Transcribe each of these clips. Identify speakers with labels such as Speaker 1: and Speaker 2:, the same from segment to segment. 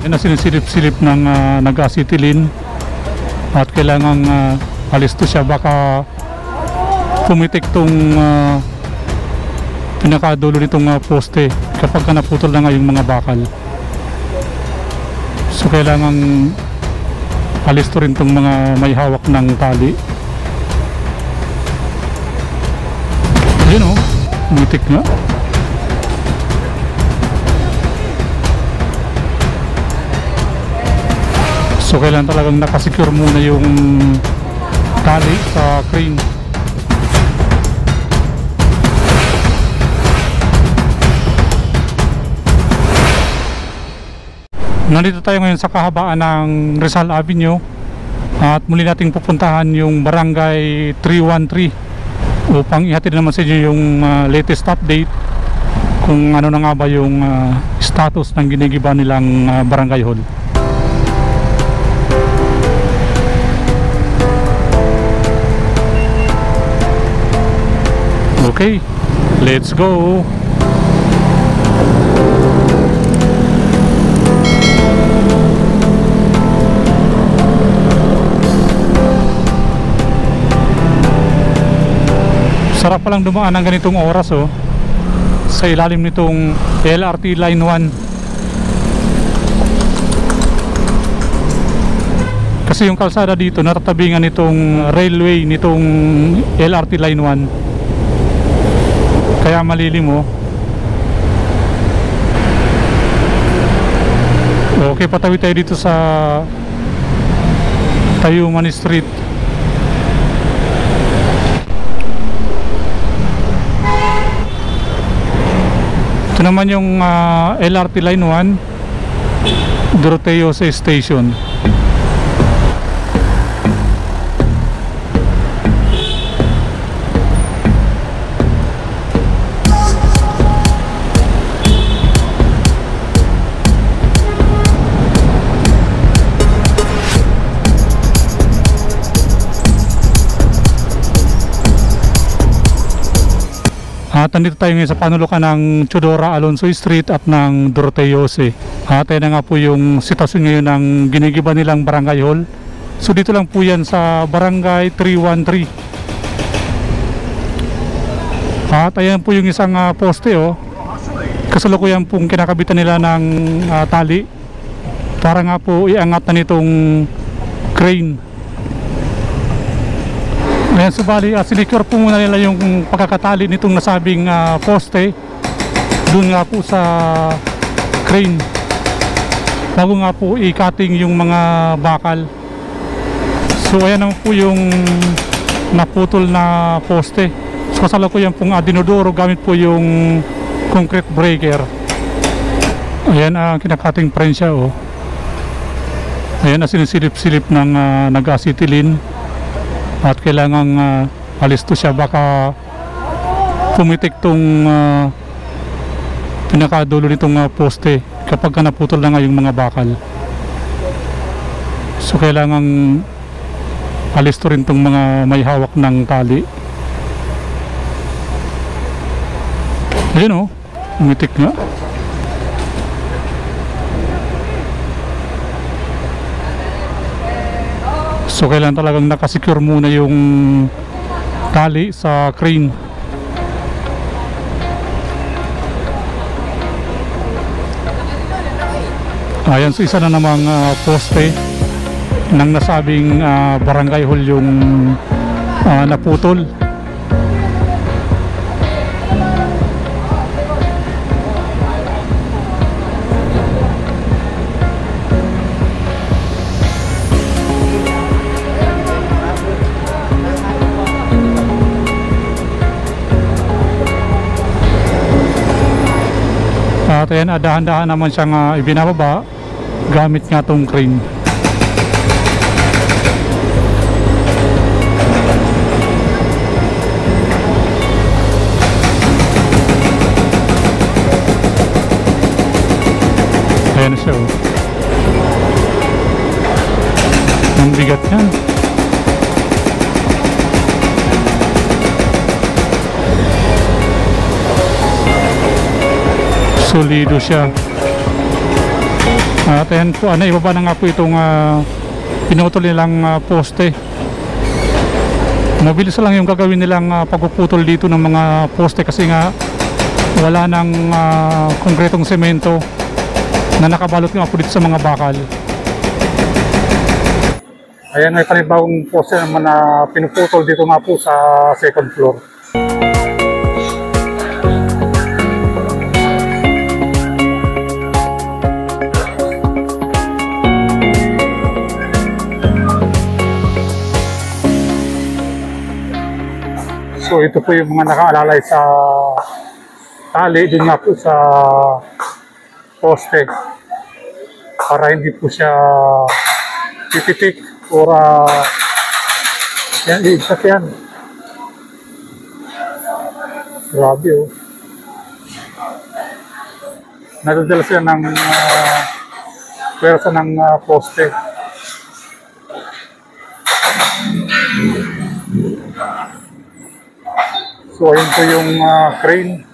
Speaker 1: Yan na sinisilip-silip ng nag-acetylene at kailangang alis to siya, baka pumitik tong pinakadulo nitong poste kapag naputol na nga yung mga bakal. So kailangang alis to rin tong mga may hawak ng tali. Ayun oh, pumitik nga. So kailangan talagang nakasecure muna yung tali sa crane. Nandito tayo ngayon sa kahabaan ng Rizal Avenue at muli nating pupuntahan yung Barangay 313 upang ihatid naman sa inyo yung latest update kung ano na nga ba yung status ng ginigiba nilang barangay hall. Okay, let's go. Sarap palang dumaan ng ganitong oras oh, sa ilalim nitong LRT Line 1. Kasi yung kalsada dito natatabingan nitong railway nitong LRT Line 1. Kaya malilim oh. Okay, patawid tayo dito sa Tayuman Street. Ito naman yung LRT Line 1, Doroteo Station. At nandito tayo ngayon sa panulukan ng Teodora Alonso Street at ng Doroteo Jose. At ayun na nga po yung sitwasyon ngayon ng ginigiba nilang barangay hall. So dito lang po yan sa Barangay 313. At ayan po yung isang poste oh. Kasalukuyan pong kinakabitan nila ng tali para nga po iangat na nitong crane. Ayan, subali sinicure po muna nila yung pagkakatali nitong nasabing poste doon nga po sa crane bago nga po i-cutting yung mga bakal. So ayan naman po yung naputol na poste. So kasalukuyan pong dinodoro gamit po yung concrete breaker. Ayan kinakating pa rin siya oh. Ayan sinisilip-silip ng nag-acetylene at kailangang alis to siya, baka pumitik tong pinakadulo nitong poste kapag naputol na nga yung mga bakal. So kailangang alis to rin tong mga may hawak ng tali. Ayun oh, pumitik nga. So kailangan talagang nakasecure muna yung tali sa crane. Ayan, so isa na namang poste ng nasabing barangay hall yung naputol. At ayan, dahan-dahan naman siyang ibinababa gamit nga tong crane. Ayan siya oh. Ang bigat yan. Solido siya. At ayan po, ibaba na nga po itong pinutol nilang poste. Mabilis lang yung gagawin nilang pagpuputol dito ng mga poste kasi nga wala nang konkretong semento na nakabalot nga po dito sa mga bakal. Ayan, may panibagong poste naman na pinuputol dito nga po sa second floor. So ito po yung mga nakaalalay sa tali dun nga po sa poste para hindi po siya tipitik or yan, iigsak yan. Grabe oh. Nadadala siya ng pwersa ng poste. So ayun po yung crane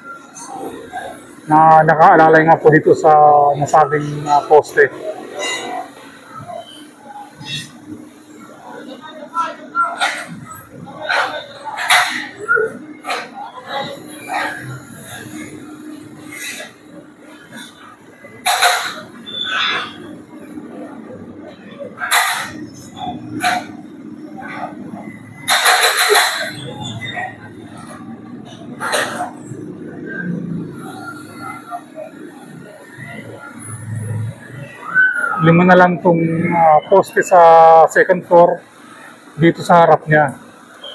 Speaker 1: na nakaalalay nga po dito sa nasabing poste. Lima na lang itong poste sa second floor dito sa harap niya.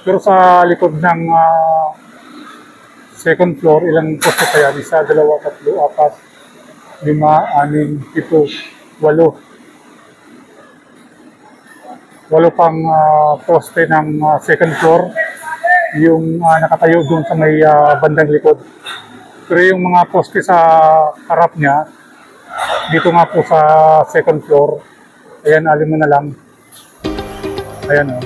Speaker 1: Pero sa likod ng second floor, ilang poste pa yan? Isa, dalawa, tatlo, apat, lima, anim, pito, walo. Walo pang poste ng second floor yung nakatayo doon sa may bandang likod. Pero yung mga poste sa harap niya, dito nga po sa second floor, ayan, alin mo na lang. Ayan o.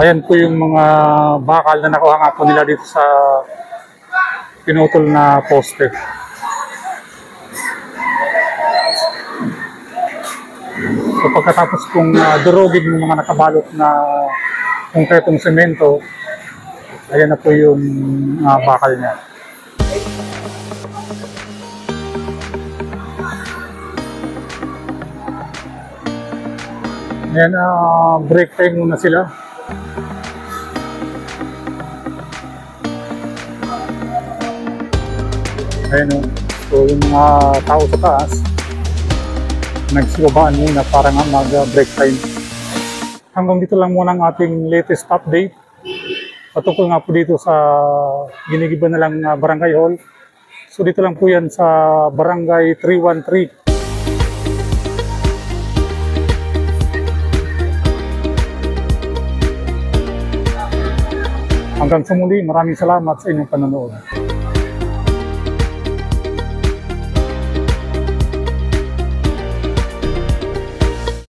Speaker 1: Ayan po yung mga bakal na nakuha nga po nila dito sa pinutol na poste. So pagkatapos kung durugin yung mga nakabalot na konkretong semento, ayan na po yung bakal niya. Ayan, break time muna sila. Ayan o. So yung mga tao sa taas, nagsibabaan muna para nga mag-break time. Hanggang dito lang muna ang ating latest update. Patungkol nga po dito sa Ginigiban na lang Barangay Hall. So dito lang po yan sa Barangay 313. Hanggang sa muli, maraming salamat sa inyong panonood.